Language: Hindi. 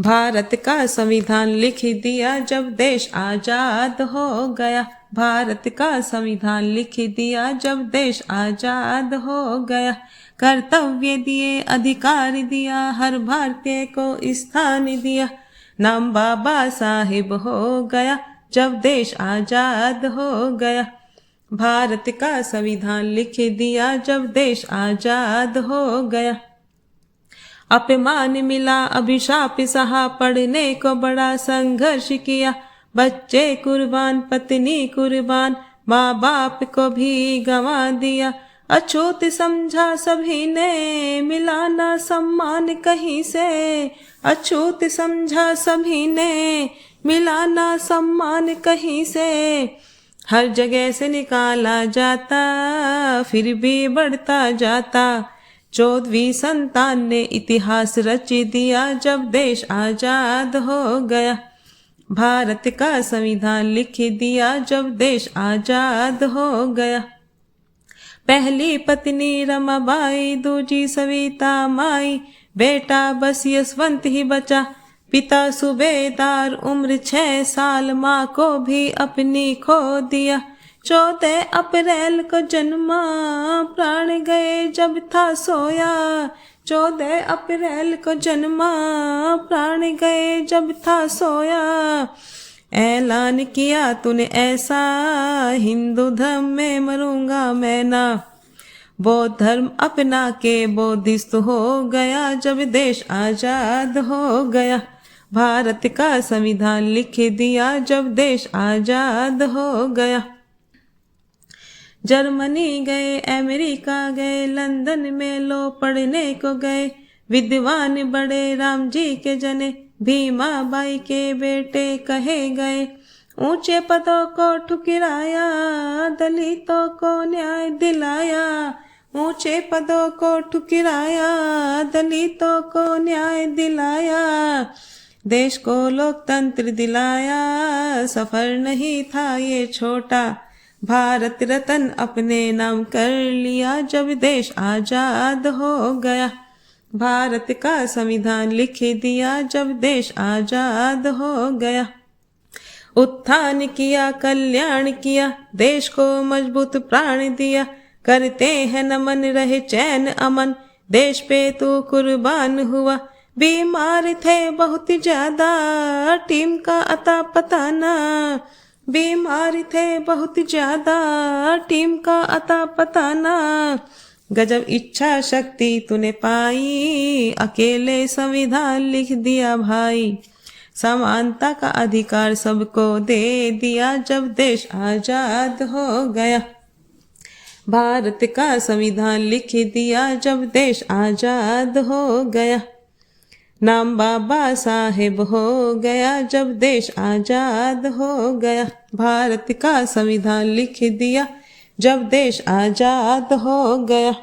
भारत का संविधान लिख दिया जब देश आजाद हो गया। भारत का संविधान लिख दिया जब देश आजाद हो गया। कर्तव्य दिए, अधिकार दिया, हर भारतीय को स्थान दिया। नाम बाबा साहिब हो गया जब देश आजाद हो गया। भारत का संविधान लिख दिया जब देश आजाद हो गया। अपमान मिला, अभिशाप सहा, पढ़ने को बड़ा संघर्ष किया। बच्चे कुर्बान, पत्नी कुर्बान, माँ बाप को भी गंवा दिया। अछूत समझा सभी ने, मिला ना सम्मान कहीं से। अछूत समझा सभी ने, मिला ना सम्मान कहीं से। हर जगह से निकाला जाता, फिर भी बढ़ता जाता। 14वीं संतान ने इतिहास रच दिया जब देश आजाद हो गया। भारत का संविधान लिख दिया जब देश आजाद हो गया। पहली पत्नी रमाबाई, दूजी सविता माई, बेटा बस यशवंत ही बचा। पिता सूबेदार, उम्र 6 साल, माँ को भी अपनी खो दिया। 14 अप्रैल को जन्मा, प्राण गए जब था सोया। 14 अप्रैल को जन्मा, प्राण गए जब था सोया। ऐलान किया तूने ऐसा, हिंदू धर्म में मरूंगा मैं ना। बौद्ध धर्म अपना के बौद्धिस्ट हो गया जब देश आजाद हो गया। भारत का संविधान लिख दिया जब देश आजाद हो गया। जर्मनी गए, अमेरिका गए, लंदन में लो पढ़ने को गए। विद्वान बड़े राम जी के जने, भीमा बाई के बेटे कहे गए। ऊंचे पदों को ठुकराया, दलितों को न्याय दिलाया। ऊंचे पदों को ठुकराया, दलितों को न्याय दिलाया। देश को लोकतंत्र दिलाया, सफर नहीं था ये छोटा। भारत रत्न अपने नाम कर लिया जब देश आजाद हो गया। भारत का संविधान लिख दिया जब देश आजाद हो गया। उत्थान किया, कल्याण किया, देश को मजबूत प्राण दिया। करते हैं नमन, रहे चैन अमन, देश पे तू कुर्बान हुआ। बीमार थे बहुत ज्यादा, टीम का अता पता ना। बीमार थे बहुत ज्यादा, टीम का अता पता ना। गजब इच्छा शक्ति तूने पाई, अकेले संविधान लिख दिया भाई। समानता का अधिकार सबको दे दिया जब देश आजाद हो गया। भारत का संविधान लिख दिया जब देश आजाद हो गया। नाम बाबा साहेब हो गया जब देश आजाद हो गया। भारत का संविधान लिख दिया जब देश आजाद हो गया।